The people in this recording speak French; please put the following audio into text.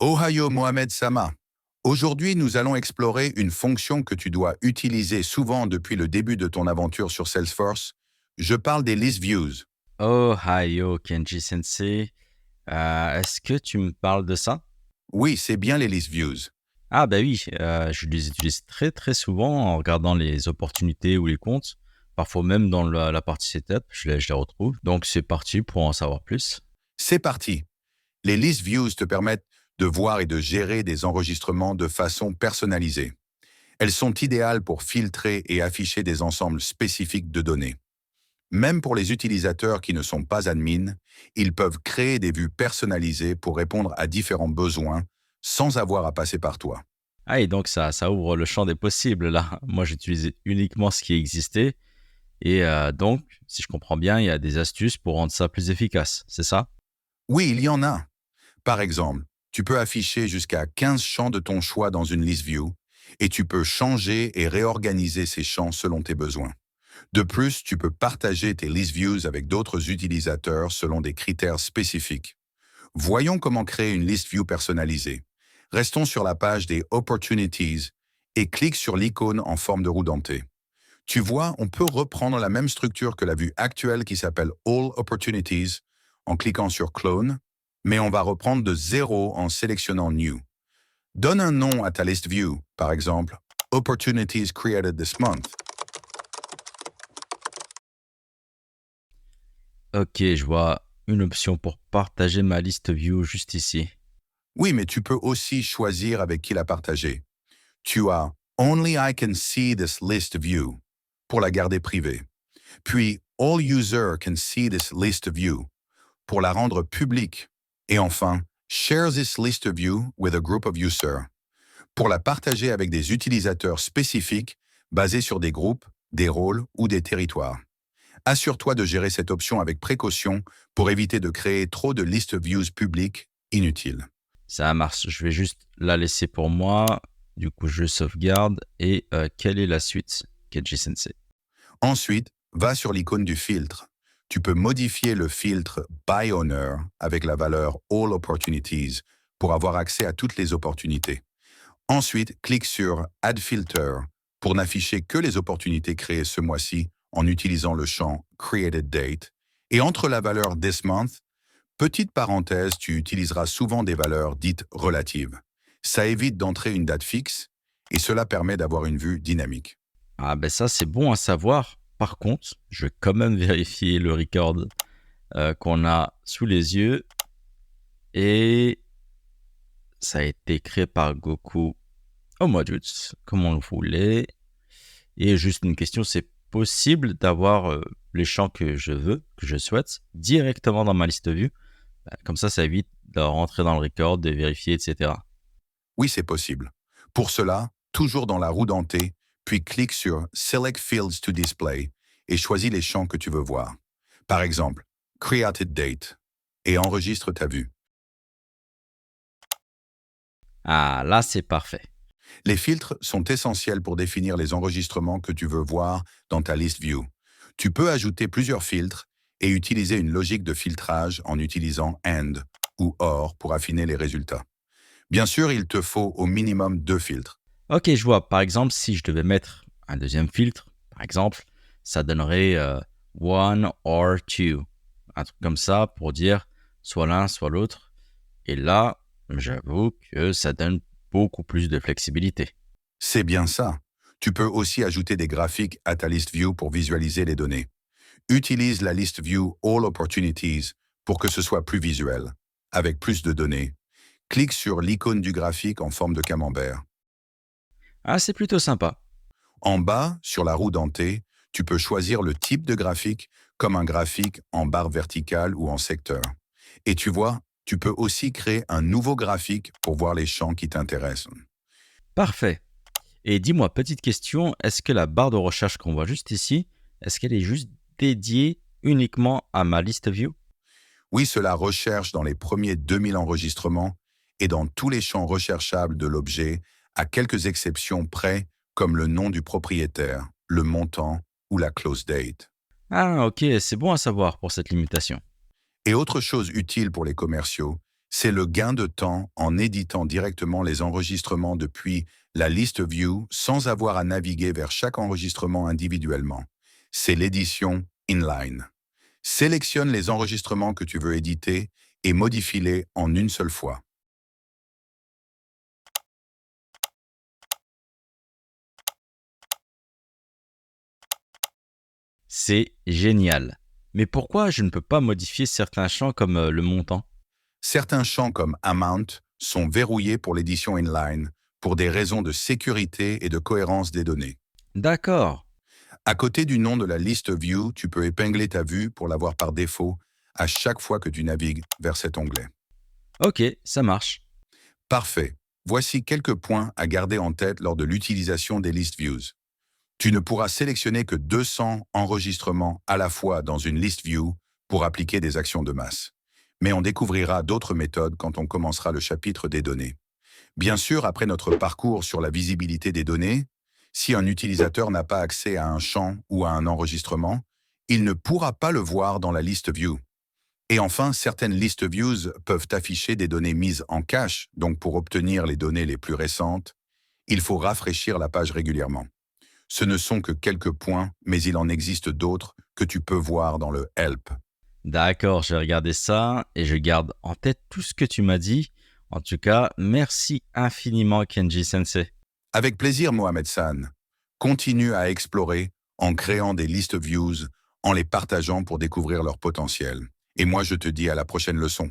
Ohio Mohamed Sama. Aujourd'hui, nous allons explorer une fonction que tu dois utiliser souvent depuis le début de ton aventure sur Salesforce. Je parle des list views. Oh, Hayo Kenji Sensei. Est-ce que tu me parles de ça? Oui, c'est bien les list views. Ah bah oui, je les utilise très très souvent en regardant les opportunités ou les comptes. Parfois même dans la partie setup, je les retrouve. Donc c'est parti pour en savoir plus. C'est parti. Les list views te permettent de voir et de gérer des enregistrements de façon personnalisée. Elles sont idéales pour filtrer et afficher des ensembles spécifiques de données. Même pour les utilisateurs qui ne sont pas admins, ils peuvent créer des vues personnalisées pour répondre à différents besoins sans avoir à passer par toi. Ah et donc ça ouvre le champ des possibles là. Moi j'utilisais uniquement ce qui existait et donc si je comprends bien, il y a des astuces pour rendre ça plus efficace, c'est ça? Oui, il y en a. Par exemple, tu peux afficher jusqu'à 15 champs de ton choix dans une list view et tu peux changer et réorganiser ces champs selon tes besoins. De plus, tu peux partager tes list views avec d'autres utilisateurs selon des critères spécifiques. Voyons comment créer une list view personnalisée. Restons sur la page des Opportunities et clique sur l'icône en forme de roue dentée. Tu vois, on peut reprendre la même structure que la vue actuelle qui s'appelle All Opportunities en cliquant sur Clone, mais on va reprendre de zéro en sélectionnant New. Donne un nom à ta list view, par exemple Opportunities created this month. Ok, je vois une option pour partager ma liste view juste ici. Oui, mais tu peux aussi choisir avec qui la partager. Tu as Only I can see this list view pour la garder privée. Puis All user can see this list view pour la rendre publique. Et enfin, Share this list view with a group of users pour la partager avec des utilisateurs spécifiques basés sur des groupes, des rôles ou des territoires. Assure-toi de gérer cette option avec précaution pour éviter de créer trop de list views publiques inutiles. Ça marche, je vais juste la laisser pour moi. Du coup, je sauvegarde. Et quelle est la suite, Kenji Sensei? Ensuite, va sur l'icône du filtre. Tu peux modifier le filtre By Owner avec la valeur All Opportunities pour avoir accès à toutes les opportunités. Ensuite, clique sur Add Filter pour n'afficher que les opportunités créées ce mois-ci en utilisant le champ Created Date. Et entre la valeur This Month, petite parenthèse, tu utiliseras souvent des valeurs dites relatives. Ça évite d'entrer une date fixe et cela permet d'avoir une vue dynamique. Ah ben ça, c'est bon à savoir. Par contre, je vais quand même vérifier le record qu'on a sous les yeux. Et ça a été créé par Goku au mois d'août, comme on le voulait. Et juste une question, c'est possible d'avoir les champs que je veux, que je souhaite, directement dans ma liste vue. Comme ça évite de rentrer dans le record, de vérifier, etc. Oui, c'est possible. Pour cela, toujours dans la roue dentée, puis clique sur Select Fields to Display et choisis les champs que tu veux voir. Par exemple, Created Date et enregistre ta vue. Ah, là, c'est parfait. Les filtres sont essentiels pour définir les enregistrements que tu veux voir dans ta list view. Tu peux ajouter plusieurs filtres et utiliser une logique de filtrage en utilisant AND ou OR pour affiner les résultats. Bien sûr, il te faut au minimum 2 filtres. Ok, je vois. Par exemple, si je devais mettre un deuxième filtre, par exemple, ça donnerait one or two. Un truc comme ça pour dire soit l'un, soit l'autre. Et là, j'avoue que ça donne beaucoup plus de flexibilité. C'est bien ça. Tu peux aussi ajouter des graphiques à ta list view pour visualiser les données. Utilise la list view All Opportunities pour que ce soit plus visuel. Avec plus de données, clique sur l'icône du graphique en forme de camembert. Ah, c'est plutôt sympa. En bas, sur la roue dentée, tu peux choisir le type de graphique comme un graphique en barre verticale ou en secteur. Et tu vois, tu peux aussi créer un nouveau graphique pour voir les champs qui t'intéressent. Parfait. Et dis-moi, petite question, est-ce que la barre de recherche qu'on voit juste ici, est-ce qu'elle est juste dédiée uniquement à ma liste view? Oui, cela recherche dans les premiers 2000 enregistrements et dans tous les champs recherchables de l'objet, à quelques exceptions près, comme le nom du propriétaire, le montant ou la close date. Ah, ok, c'est bon à savoir pour cette limitation. Et autre chose utile pour les commerciaux, C'est le gain de temps en éditant directement les enregistrements depuis la liste View sans avoir à naviguer vers chaque enregistrement individuellement. C'est l'édition inline. Sélectionne les enregistrements que tu veux éditer et modifie-les en une seule fois. C'est génial. Mais pourquoi je ne peux pas modifier certains champs comme le montant? Certains champs comme Amount sont verrouillés pour l'édition inline pour des raisons de sécurité et de cohérence des données. D'accord. À côté du nom de la liste View, tu peux épingler ta vue pour l'avoir par défaut à chaque fois que tu navigues vers cet onglet. Ok, ça marche. Parfait. Voici quelques points à garder en tête lors de l'utilisation des list views. Tu ne pourras sélectionner que 200 enregistrements à la fois dans une list view pour appliquer des actions de masse. Mais on découvrira d'autres méthodes quand on commencera le chapitre des données. Bien sûr, après notre parcours sur la visibilité des données, si un utilisateur n'a pas accès à un champ ou à un enregistrement, il ne pourra pas le voir dans la list view. Et enfin, certaines list views peuvent afficher des données mises en cache, donc pour obtenir les données les plus récentes, il faut rafraîchir la page régulièrement. Ce ne sont que quelques points, mais il en existe d'autres que tu peux voir dans le Help. D'accord, je vais regarder ça et je garde en tête tout ce que tu m'as dit. En tout cas, merci infiniment Kenji Sensei. Avec plaisir, Mohamed San. Continue à explorer en créant des list views, en les partageant pour découvrir leur potentiel. Et moi, je te dis à la prochaine leçon.